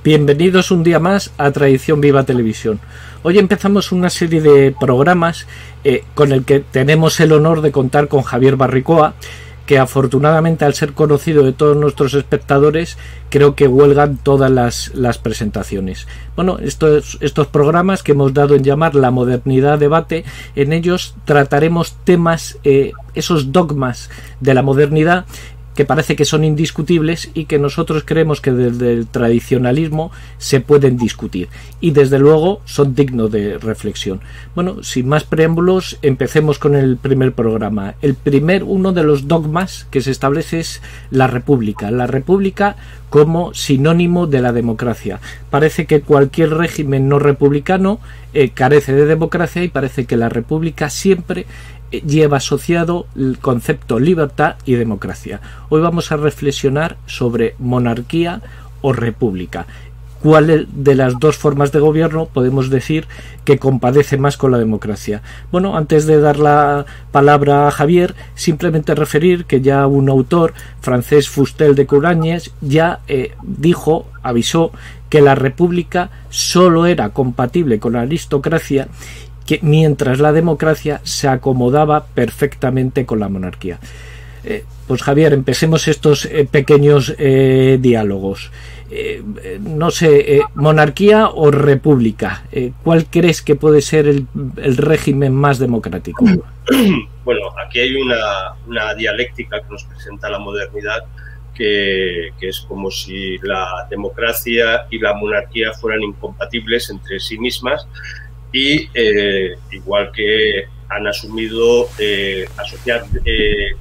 Bienvenidos un día más a Tradición Viva Televisión. Hoy empezamos una serie de programas con el que tenemos el honor de contar con Javier Barricoa, que afortunadamente, al ser conocido de todos nuestros espectadores, creo que huelgan todas las presentaciones. Bueno, estos programas que hemos dado en llamar La Modernidad Debate, en ellos trataremos temas, esos dogmas de la modernidad, que parece que son indiscutibles y que nosotros creemos que desde el tradicionalismo se pueden discutir y desde luego son dignos de reflexión. Bueno, sin más preámbulos, empecemos con el primer programa. Uno de los dogmas que se establece es la república como sinónimo de la democracia. Parece que cualquier régimen no republicano carece de democracia, y parece que la república siempre lleva asociado el concepto libertad y democracia. Hoy vamos a reflexionar sobre monarquía o república. ¿Cuál de las dos formas de gobierno podemos decir que compadece más con la democracia? Bueno, antes de dar la palabra a Javier, simplemente referir que ya un autor, Francesc Fuster de Cruanyes, ya avisó que la república solo era compatible con la aristocracia, mientras la democracia se acomodaba perfectamente con la monarquía. Pues Javier, empecemos estos pequeños diálogos. No sé, monarquía o república, ¿cuál crees que puede ser el régimen más democrático? Bueno, aquí hay una dialéctica que nos presenta la modernidad, que es como si la democracia y la monarquía fueran incompatibles entre sí mismas. Y igual que han asumido asociar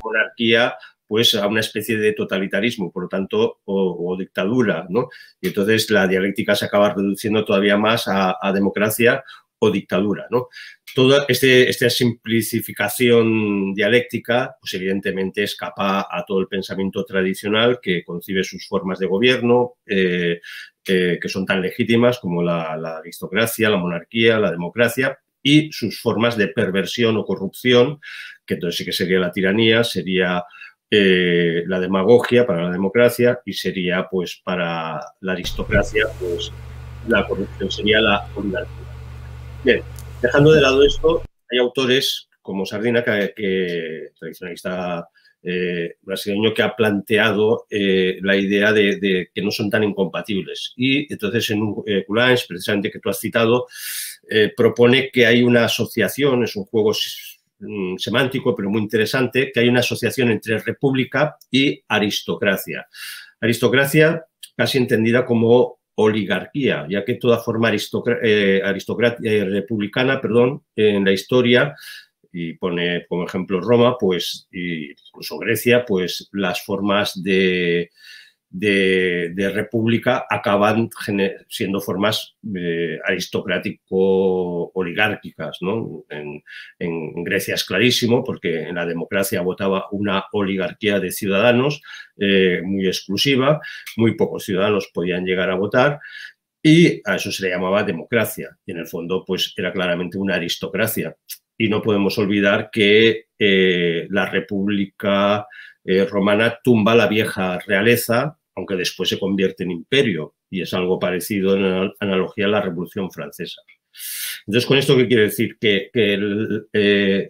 monarquía pues a una especie de totalitarismo, por lo tanto, o dictadura, ¿no? Y entonces la dialéctica se acaba reduciendo todavía más a democracia o dictadura, ¿no? Toda esta simplificación dialéctica, pues evidentemente escapa a todo el pensamiento tradicional que concibe sus formas de gobierno, que son tan legítimas como la aristocracia, la monarquía, la democracia, y sus formas de perversión o corrupción, que entonces sí que sería la tiranía, sería la demagogia para la democracia, y sería pues para la aristocracia pues la corrupción, sería la oligarquía. Bien, dejando de lado esto, hay autores como Sardina, que tradicionalista brasileño, que ha planteado la idea de que no son tan incompatibles. Y entonces en Cruanyes, precisamente, que tú has citado, propone que hay una asociación, es un juego semántico pero muy interesante, que hay una asociación entre república y aristocracia. Aristocracia casi entendida como oligarquía, ya que toda forma republicana, en la historia, y pone como ejemplo Roma, pues, y incluso Grecia, pues las formas de república acaban siendo formas aristocrático-oligárquicas, ¿no? En Grecia es clarísimo, porque en la democracia votaba una oligarquía de ciudadanos muy exclusiva, muy pocos ciudadanos podían llegar a votar, y a eso se le llamaba democracia, y en el fondo pues era claramente una aristocracia. Y no podemos olvidar que la República romana tumba la vieja realeza, aunque después se convierte en imperio, y es algo parecido en analogía a la Revolución Francesa. Entonces, ¿con esto qué quiere decir? Que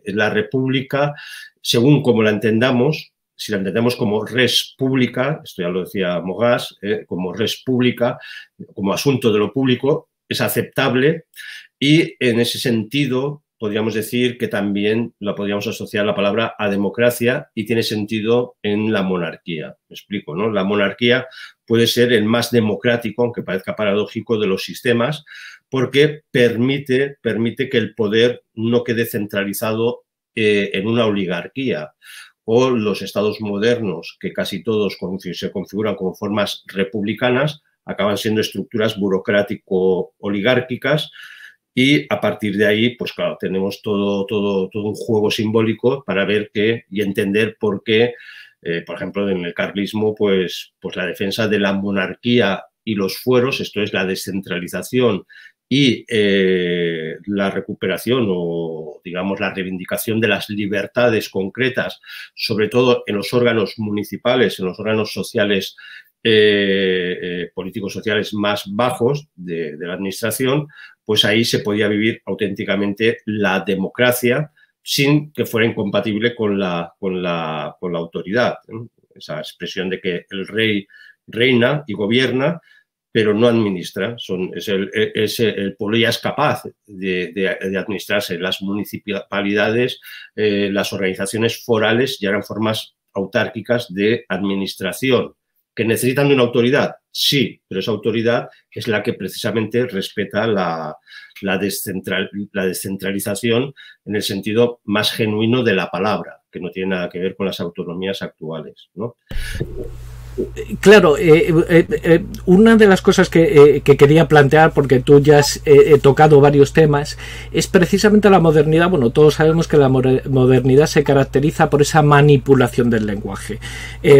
la República, según como la entendamos, si la entendemos como res pública, esto ya lo decía Mogas, como res pública, como asunto de lo público, es aceptable, y en ese sentido podríamos decir que también la podríamos asociar la palabra a democracia, y tiene sentido en la monarquía. Me explico, ¿no? La monarquía puede ser el más democrático, aunque parezca paradójico, de los sistemas, porque permite que el poder no quede centralizado en una oligarquía. O los estados modernos, que casi todos se configuran como formas republicanas, acaban siendo estructuras burocrático-oligárquicas. Y a partir de ahí, pues claro, tenemos todo un juego simbólico para ver y entender por qué, por ejemplo, en el carlismo, pues la defensa de la monarquía y los fueros, esto es la descentralización y la recuperación o, digamos, la reivindicación de las libertades concretas, sobre todo en los órganos municipales, en los órganos sociales políticos sociales más bajos de la administración, pues ahí se podía vivir auténticamente la democracia sin que fuera incompatible con la autoridad, ¿no? Esa expresión de que el rey reina y gobierna, pero no administra. El pueblo ya es capaz de administrarse. Las municipalidades, las organizaciones forales ya eran formas autárquicas de administración. ¿Que necesitan de una autoridad? Sí, pero esa autoridad es la que precisamente respeta la descentralización en el sentido más genuino de la palabra, que no tiene nada que ver con las autonomías actuales, ¿no? Claro, una de las cosas que quería plantear, porque tú ya has tocado varios temas, es precisamente la modernidad. Bueno, todos sabemos que la modernidad se caracteriza por esa manipulación del lenguaje.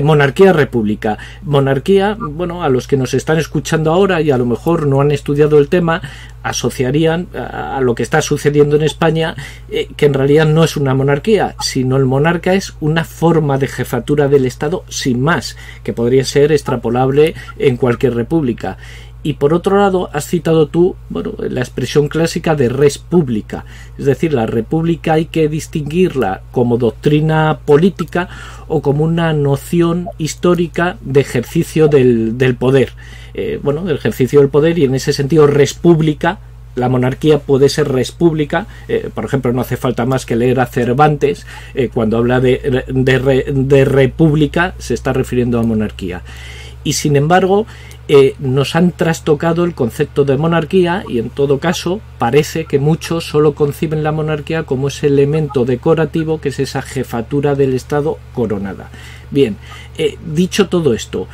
Monarquía, república. Monarquía, bueno, a los que nos están escuchando ahora y a lo mejor no han estudiado el tema, asociarían a lo que está sucediendo en España, que en realidad no es una monarquía, sino el monarca es una forma de jefatura del Estado sin más, que podría ser extrapolable en cualquier república. Y por otro lado, has citado tú, bueno, la expresión clásica de res publica, es decir, la república hay que distinguirla como doctrina política o como una noción histórica de ejercicio del poder. Bueno, del ejercicio del poder, y en ese sentido res publica, la monarquía puede ser res pública. Por ejemplo, no hace falta más que leer a Cervantes, cuando habla de república se está refiriendo a monarquía. Y sin embargo, nos han trastocado el concepto de monarquía, y en todo caso parece que muchos solo conciben la monarquía como ese elemento decorativo que es esa jefatura del Estado coronada. Bien, dicho todo esto,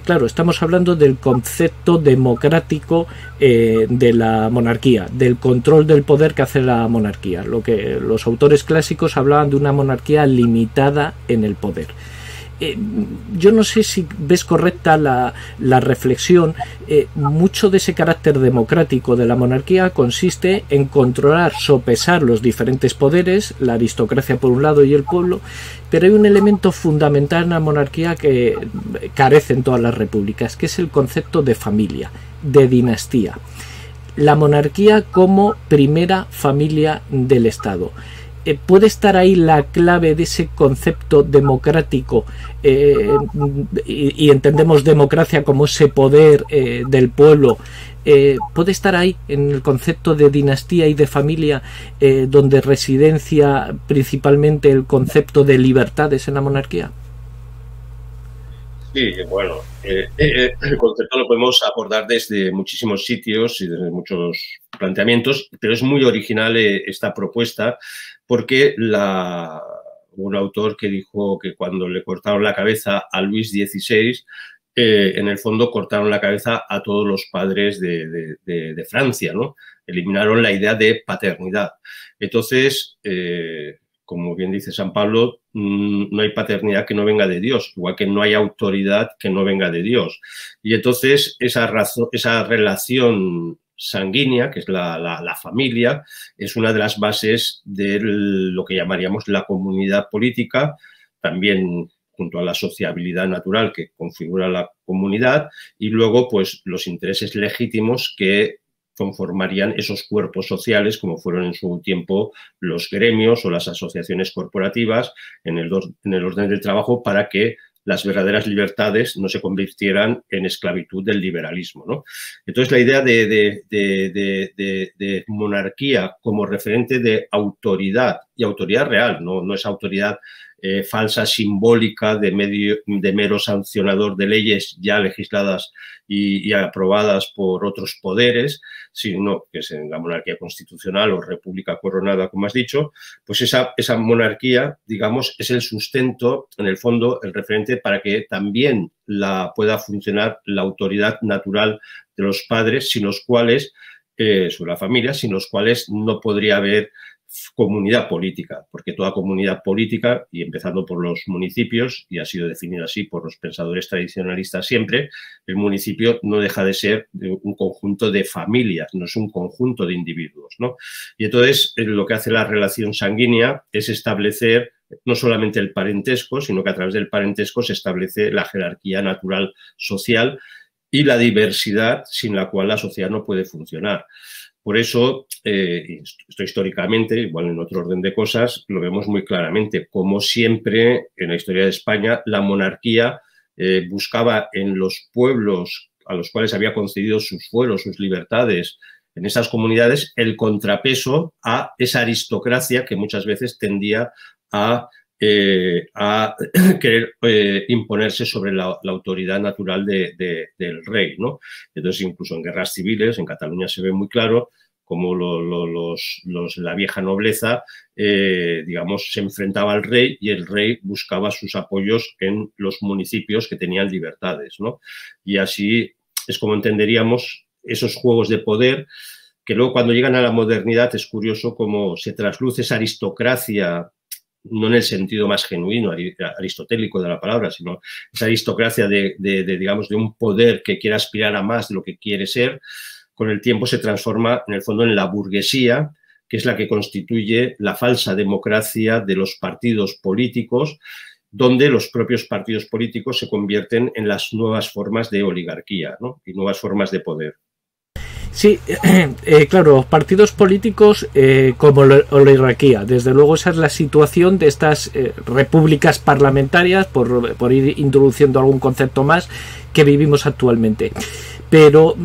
claro, estamos hablando del concepto democrático de la monarquía, del control del poder que hace la monarquía. Lo que los autores clásicos hablaban de una monarquía limitada en el poder. Yo no sé si ves correcta la reflexión. Mucho de ese carácter democrático de la monarquía consiste en controlar, sopesar los diferentes poderes, la aristocracia por un lado y el pueblo, pero hay un elemento fundamental en la monarquía que carece en todas las repúblicas, que es el concepto de familia, de dinastía. La monarquía como primera familia del Estado. ¿Puede estar ahí la clave de ese concepto democrático? Y entendemos democracia como ese poder del pueblo. ¿Puede estar ahí en el concepto de dinastía y de familia, donde residencia principalmente el concepto de libertades en la monarquía? Sí, bueno, el concepto lo podemos abordar desde muchísimos sitios y desde muchos planteamientos, pero es muy original esta propuesta, porque un autor que dijo que cuando le cortaron la cabeza a Luis XVI, en el fondo cortaron la cabeza a todos los padres de Francia, ¿no? Eliminaron la idea de paternidad. Entonces, como bien dice San Pablo, no hay paternidad que no venga de Dios, igual que no hay autoridad que no venga de Dios. Y entonces esa relación sanguínea, que es la familia, es una de las bases de lo que llamaríamos la comunidad política, también junto a la sociabilidad natural que configura la comunidad, y luego pues los intereses legítimos que conformarían esos cuerpos sociales, como fueron en su tiempo los gremios o las asociaciones corporativas en el orden del trabajo, para que las verdaderas libertades no se convirtieran en esclavitud del liberalismo, ¿no? Entonces, la idea de monarquía como referente de autoridad, y autoridad real, no es autoridad falsa, simbólica, de mero sancionador de leyes ya legisladas y aprobadas por otros poderes, sino que es en la monarquía constitucional o república coronada, como has dicho, pues esa monarquía, digamos, es el sustento, en el fondo, el referente para que también pueda funcionar la autoridad natural de los padres, sin los cuales, sobre la familia, sin los cuales no podría haber comunidad política, porque toda comunidad política, y empezando por los municipios, y ha sido definido así por los pensadores tradicionalistas siempre, el municipio no deja de ser un conjunto de familias, no es un conjunto de individuos, ¿no? Y entonces lo que hace la relación sanguínea es establecer no solamente el parentesco, sino que a través del parentesco se establece la jerarquía natural social y la diversidad sin la cual la sociedad no puede funcionar. Por eso, esto históricamente, igual en otro orden de cosas, lo vemos muy claramente. Como siempre en la historia de España, la monarquía buscaba en los pueblos a los cuales había concedido sus fueros, sus libertades, en esas comunidades, el contrapeso a esa aristocracia que muchas veces tendía a querer imponerse sobre la autoridad natural del rey, ¿no? Entonces, incluso en guerras civiles, en Cataluña se ve muy claro cómo la vieja nobleza, digamos, se enfrentaba al rey y el rey buscaba sus apoyos en los municipios que tenían libertades, ¿no? Y así es como entenderíamos esos juegos de poder que luego cuando llegan a la modernidad es curioso cómo se trasluce esa aristocracia, no en el sentido más genuino, aristotélico de la palabra, sino esa aristocracia digamos, de un poder que quiere aspirar a más de lo que quiere ser, con el tiempo se transforma en el fondo en la burguesía, que es la que constituye la falsa democracia de los partidos políticos, donde los propios partidos políticos se convierten en las nuevas formas de oligarquía, ¿no? Y nuevas formas de poder. Sí, claro, los partidos políticos como la oligarquía, desde luego esa es la situación de estas repúblicas parlamentarias, por ir introduciendo algún concepto más, que vivimos actualmente. Pero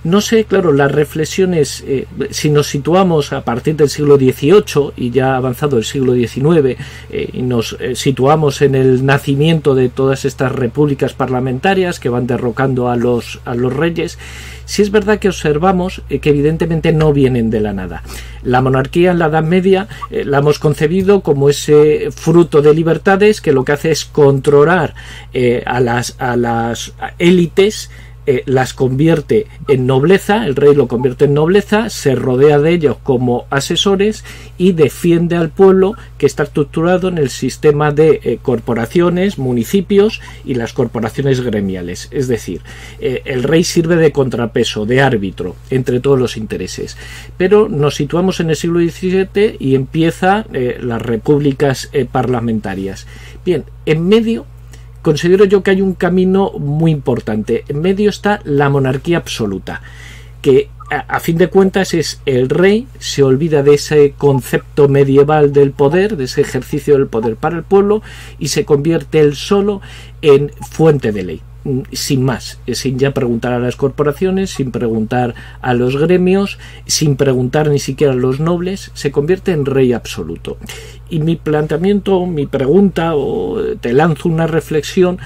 no sé, claro, las reflexiones, si nos situamos a partir del siglo XVIII y ya avanzado el siglo XIX y nos situamos en el nacimiento de todas estas repúblicas parlamentarias que van derrocando a los reyes, sí es verdad que observamos que evidentemente no vienen de la nada. La monarquía en la Edad Media la hemos concebido como ese fruto de libertades que lo que hace es controlar a las élites, las convierte en nobleza, el rey lo convierte en nobleza, se rodea de ellos como asesores y defiende al pueblo, que está estructurado en el sistema de corporaciones, municipios y las corporaciones gremiales. Es decir, el rey sirve de contrapeso, de árbitro entre todos los intereses. Pero nos situamos en el siglo XVII y empieza las repúblicas parlamentarias. Bien, en medio considero yo que hay un camino muy importante. En medio está la monarquía absoluta, que a fin de cuentas es el rey, se olvida de ese concepto medieval del poder, de ese ejercicio del poder para el pueblo, y se convierte él solo en fuente de ley. Sin más, sin ya preguntar a las corporaciones, sin preguntar a los gremios, sin preguntar ni siquiera a los nobles, se convierte en rey absoluto. Y mi planteamiento, mi pregunta, o te lanzo una reflexión: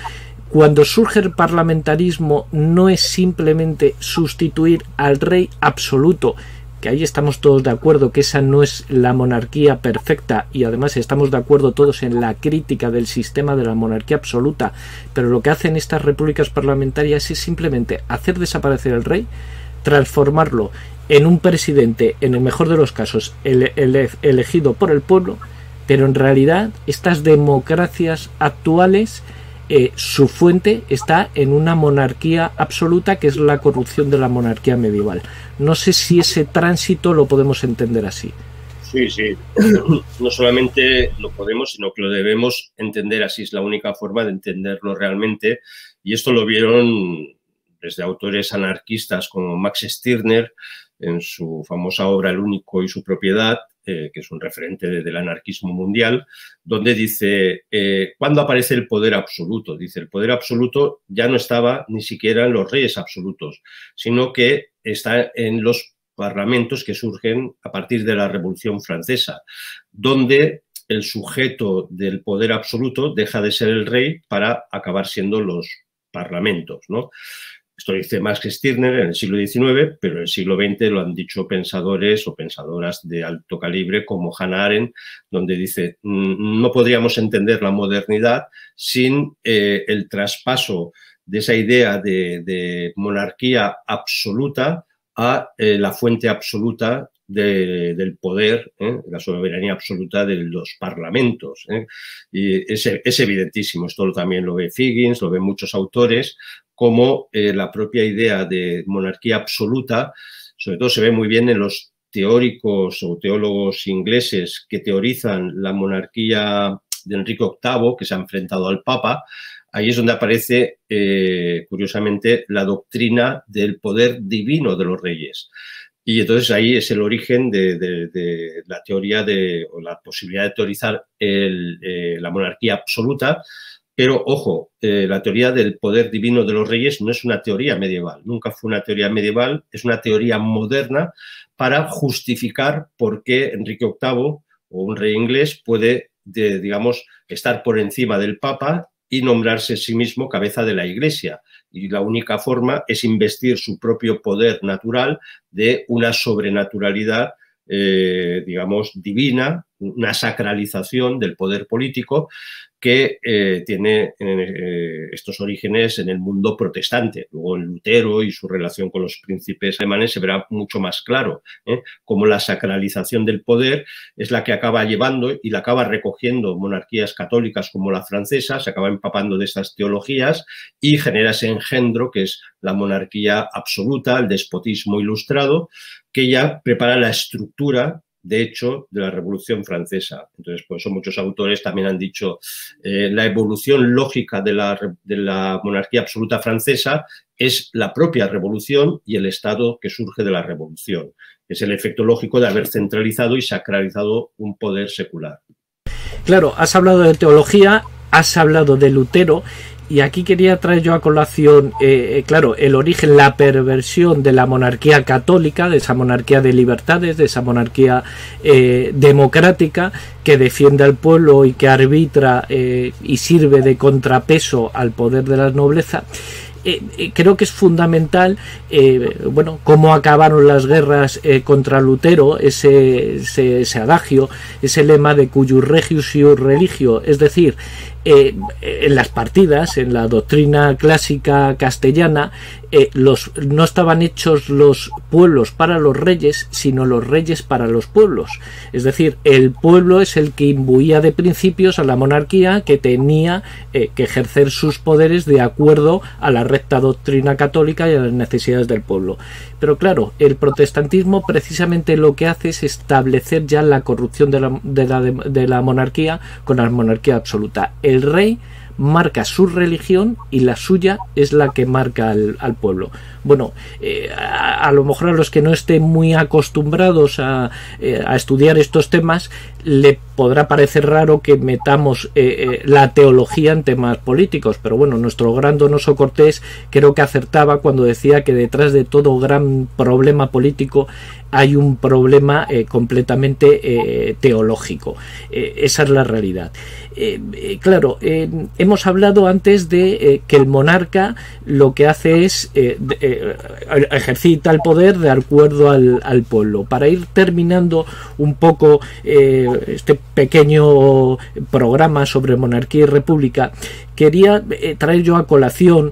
cuando surge el parlamentarismo no es simplemente sustituir al rey absoluto, que ahí estamos todos de acuerdo que esa no es la monarquía perfecta y además estamos de acuerdo todos en la crítica del sistema de la monarquía absoluta, pero lo que hacen estas repúblicas parlamentarias es simplemente hacer desaparecer al rey, transformarlo en un presidente, en el mejor de los casos, elegido por el pueblo, pero en realidad estas democracias actuales, su fuente está en una monarquía absoluta, que es la corrupción de la monarquía medieval. No sé si ese tránsito lo podemos entender así. Sí, sí. No solamente lo podemos, sino que lo debemos entender así. Es la única forma de entenderlo realmente. Y esto lo vieron desde autores anarquistas como Max Stirner en su famosa obra El único y su propiedad, que es un referente del anarquismo mundial, donde dice, ¿cuándo aparece el poder absoluto? Dice, el poder absoluto ya no estaba ni siquiera en los reyes absolutos, sino que está en los parlamentos que surgen a partir de la Revolución Francesa, donde el sujeto del poder absoluto deja de ser el rey para acabar siendo los parlamentos, ¿no? Esto dice Max Stirner en el siglo XIX, pero en el siglo XX lo han dicho pensadores o pensadoras de alto calibre como Hannah Arendt, donde dice, no podríamos entender la modernidad sin el traspaso de esa idea de monarquía absoluta a la fuente absoluta del poder, la soberanía absoluta de los parlamentos. Y es evidentísimo, esto también lo ve Figgins, lo ven muchos autores, como la propia idea de monarquía absoluta, sobre todo se ve muy bien en los teóricos o teólogos ingleses que teorizan la monarquía de Enrique VIII, que se ha enfrentado al Papa, ahí es donde aparece, curiosamente, la doctrina del poder divino de los reyes. Y entonces ahí es el origen de la teoría o la posibilidad de teorizar la monarquía absoluta. Pero, ojo, la teoría del poder divino de los reyes no es una teoría medieval, nunca fue una teoría medieval, es una teoría moderna para justificar por qué Enrique VIII o un rey inglés puede, digamos, estar por encima del Papa y nombrarse a sí mismo cabeza de la Iglesia. Y la única forma es investir su propio poder natural de una sobrenaturalidad, digamos, divina, una sacralización del poder político que tiene estos orígenes en el mundo protestante. Luego en Lutero y su relación con los príncipes alemanes se verá mucho más claro, cómo la sacralización del poder es la que acaba llevando y la acaba recogiendo monarquías católicas como la francesa, se acaba empapando de esas teologías y genera ese engendro que es la monarquía absoluta, el despotismo ilustrado, que ya prepara la estructura, de hecho, de la Revolución Francesa. Entonces, por eso muchos autores también han dicho la evolución lógica de la monarquía absoluta francesa es la propia revolución y el Estado que surge de la revolución. Es el efecto lógico de haber centralizado y sacralizado un poder secular. Claro, has hablado de teología, has hablado de Lutero. Y aquí quería traer yo a colación, claro, el origen, la perversión de la monarquía católica, de esa monarquía de libertades, de esa monarquía democrática que defiende al pueblo y que arbitra y sirve de contrapeso al poder de la nobleza. Creo que es fundamental, bueno, cómo acabaron las guerras contra Lutero, ese adagio, ese lema de cuius regius ius religio, es decir, en las partidas, en la doctrina clásica castellana, no estaban hechos los pueblos para los reyes, sino los reyes para los pueblos. Es decir, el pueblo es el que imbuía de principios a la monarquía, que tenía que ejercer sus poderes de acuerdo a la recta doctrina católica y a las necesidades del pueblo. Pero claro, el protestantismo precisamente lo que hace es establecer ya la corrupción de la monarquía con la monarquía absoluta. El rey marca su religión y la suya es la que marca al pueblo. Bueno, a lo mejor a los que no estén muy acostumbrados a estudiar estos temas le podrá parecer raro que metamos la teología en temas políticos, pero bueno, nuestro gran Donoso Cortés creo que acertaba cuando decía que detrás de todo gran problema político hay un problema completamente teológico. Esa es la realidad. Claro, hemos hablado antes de que el monarca lo que hace es ejercita el poder de acuerdo al pueblo. Para ir terminando un poco este pequeño programa sobre monarquía y república, quería traer yo a colación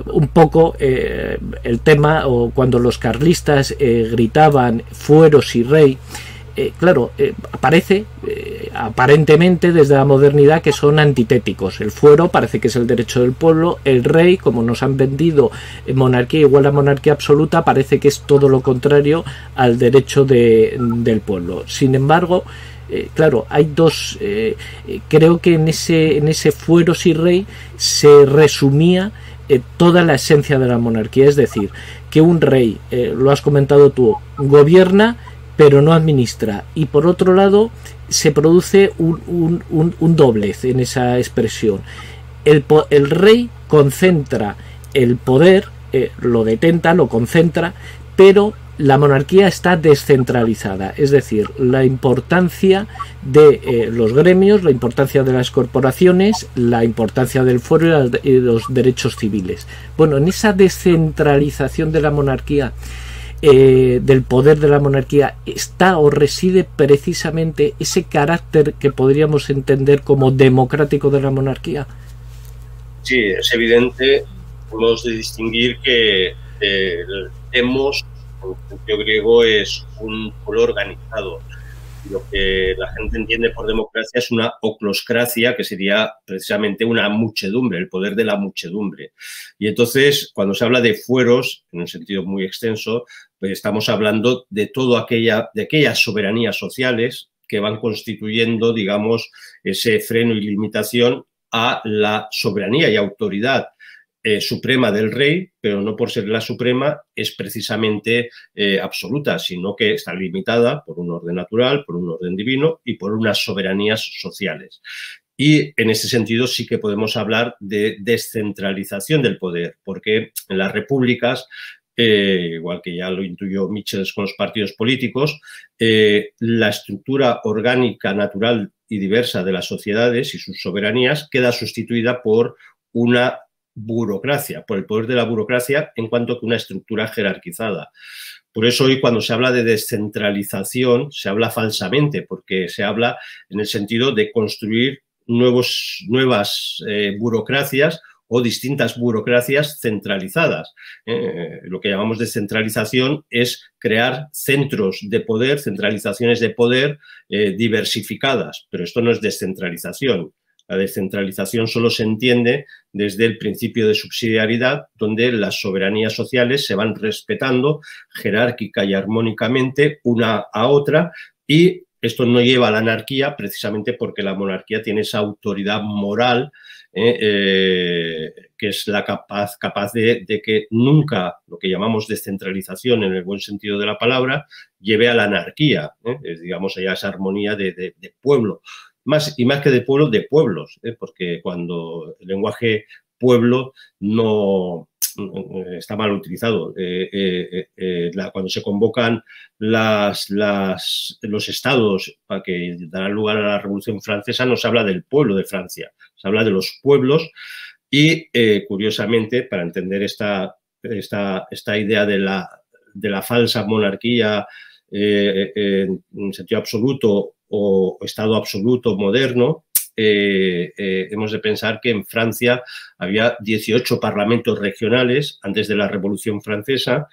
un poco el tema, o cuando los carlistas gritaban fueros y rey. Claro, parece aparentemente desde la modernidad que son antitéticos. El fuero parece que es el derecho del pueblo, el rey, como nos han vendido monarquía igual a monarquía absoluta, parece que es todo lo contrario al derecho del pueblo. Sin embargo, claro, hay dos, creo que en ese fueros y rey se resumía toda la esencia de la monarquía, es decir, que un rey, lo has comentado tú, gobierna pero no administra, y por otro lado se produce un doblez en esa expresión. El rey concentra el poder, lo detenta, lo concentra, pero la monarquía está descentralizada, es decir, la importancia de los gremios, la importancia de las corporaciones, la importancia del fuero y los derechos civiles. Bueno, en esa descentralización de la monarquía, del poder de la monarquía, está o reside precisamente ese carácter que podríamos entender como democrático de la monarquía. Sí, es evidente. Hemos de distinguir que el demos, en sentido griego, es un pueblo organizado. lo que la gente entiende por democracia es una ocloscracia, que sería precisamente una muchedumbre, el poder de la muchedumbre. Y entonces, cuando se habla de fueros, en un sentido muy extenso, pues estamos hablando de de aquellas soberanías sociales que van constituyendo, digamos, ese freno y limitación a la soberanía y autoridad suprema del rey, pero no por ser la suprema es precisamente absoluta, sino que está limitada por un orden natural, por un orden divino y por unas soberanías sociales. Y en ese sentido sí que podemos hablar de descentralización del poder, porque en las repúblicas, igual que ya lo intuyó Michels con los partidos políticos, la estructura orgánica, natural y diversa de las sociedades y sus soberanías queda sustituida por una burocracia, por el poder de la burocracia en cuanto que una estructura jerarquizada. Por eso hoy cuando se habla de descentralización se habla falsamente, porque se habla en el sentido de construir nuevas burocracias o distintas burocracias centralizadas. Lo que llamamos descentralización es crear centros de poder, centralizaciones de poder diversificadas, pero esto no es descentralización. La descentralización solo se entiende desde el principio de subsidiariedad, donde las soberanías sociales se van respetando jerárquica y armónicamente una a otra, y esto no lleva a la anarquía precisamente porque la monarquía tiene esa autoridad moral que es la capaz de que nunca lo que llamamos descentralización en el buen sentido de la palabra lleve a la anarquía, digamos, allá esa armonía de pueblo. Más que de pueblo, de pueblos, porque cuando el lenguaje pueblo no está mal utilizado. Cuando se convocan los estados para que darán lugar a la Revolución Francesa, no se habla del pueblo de Francia, se habla de los pueblos y, curiosamente, para entender esta idea de la falsa monarquía en sentido absoluto o Estado absoluto moderno, hemos de pensar que en Francia había 18 parlamentos regionales antes de la Revolución Francesa,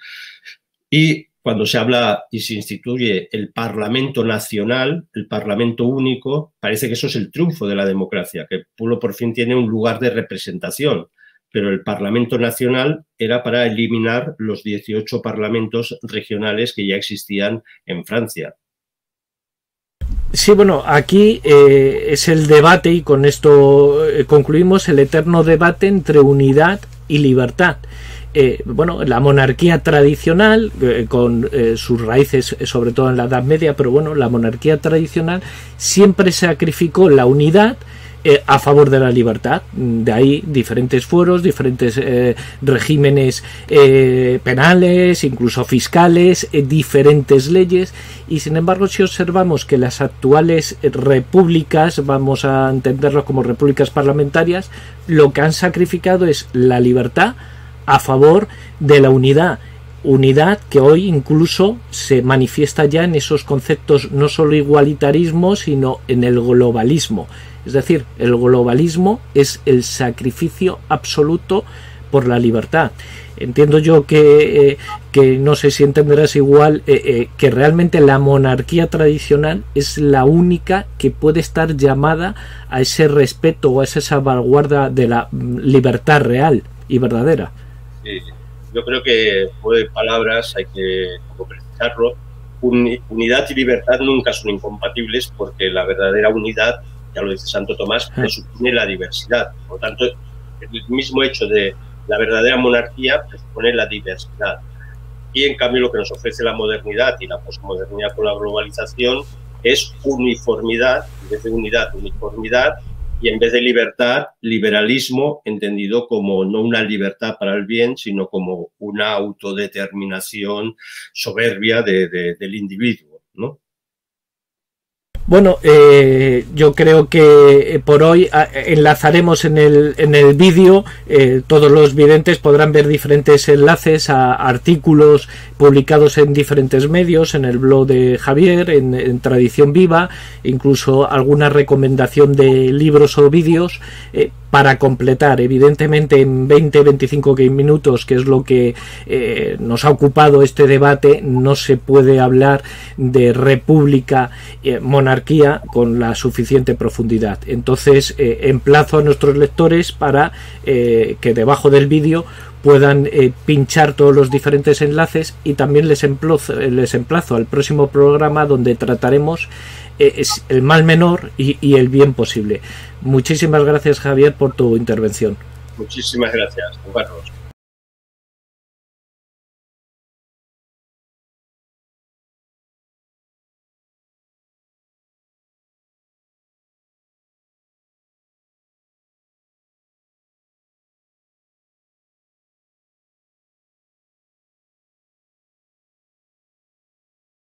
y cuando se habla y se instituye el Parlamento Nacional, el Parlamento Único, parece que eso es el triunfo de la democracia, que el pueblo por fin tiene un lugar de representación. Pero el Parlamento Nacional era para eliminar los 18 parlamentos regionales que ya existían en Francia. Sí, bueno, aquí es el debate, y con esto concluimos, el eterno debate entre unidad y libertad. Bueno, la monarquía tradicional, con sus raíces sobre todo en la Edad Media, pero bueno, la monarquía tradicional siempre sacrificó la unidad a favor de la libertad. De ahí diferentes fueros, diferentes regímenes penales, incluso fiscales, diferentes leyes, y sin embargo, si observamos que las actuales repúblicas, vamos a entenderlo como repúblicas parlamentarias, lo que han sacrificado es la libertad a favor de la unidad que hoy incluso se manifiesta ya en esos conceptos, no solo igualitarismo, sino en el globalismo. Es decir, el globalismo es el sacrificio absoluto por la libertad. Entiendo yo que no sé si entenderás igual, que realmente la monarquía tradicional es la única que puede estar llamada a ese respeto o a esa salvaguarda de la libertad real y verdadera. Sí, yo creo que de palabras hay que precisarlo. Unidad y libertad nunca son incompatibles, porque la verdadera unidad, ya lo dice Santo Tomás, presupone la diversidad. Por lo tanto, el mismo hecho de la verdadera monarquía presupone la diversidad. Y en cambio lo que nos ofrece la modernidad y la posmodernidad con la globalización es uniformidad, en vez de unidad, uniformidad, y en vez de libertad, liberalismo, entendido como no una libertad para el bien, sino como una autodeterminación soberbia del individuo, ¿no? Bueno, yo creo que por hoy enlazaremos en el vídeo, todos los videntes podrán ver diferentes enlaces a artículos publicados en diferentes medios, en el blog de Javier, en Tradición Viva, incluso alguna recomendación de libros o vídeos, para completar. Evidentemente en 20-25 minutos, que es lo que nos ha ocupado este debate, no se puede hablar de república, monarquía con la suficiente profundidad. Entonces emplazo a nuestros lectores para que debajo del vídeo puedan pinchar todos los diferentes enlaces, y también les emplazo al próximo programa, donde trataremos el mal menor y el bien posible. Muchísimas gracias, Javier, por tu intervención. Muchísimas gracias, Juan Carlos.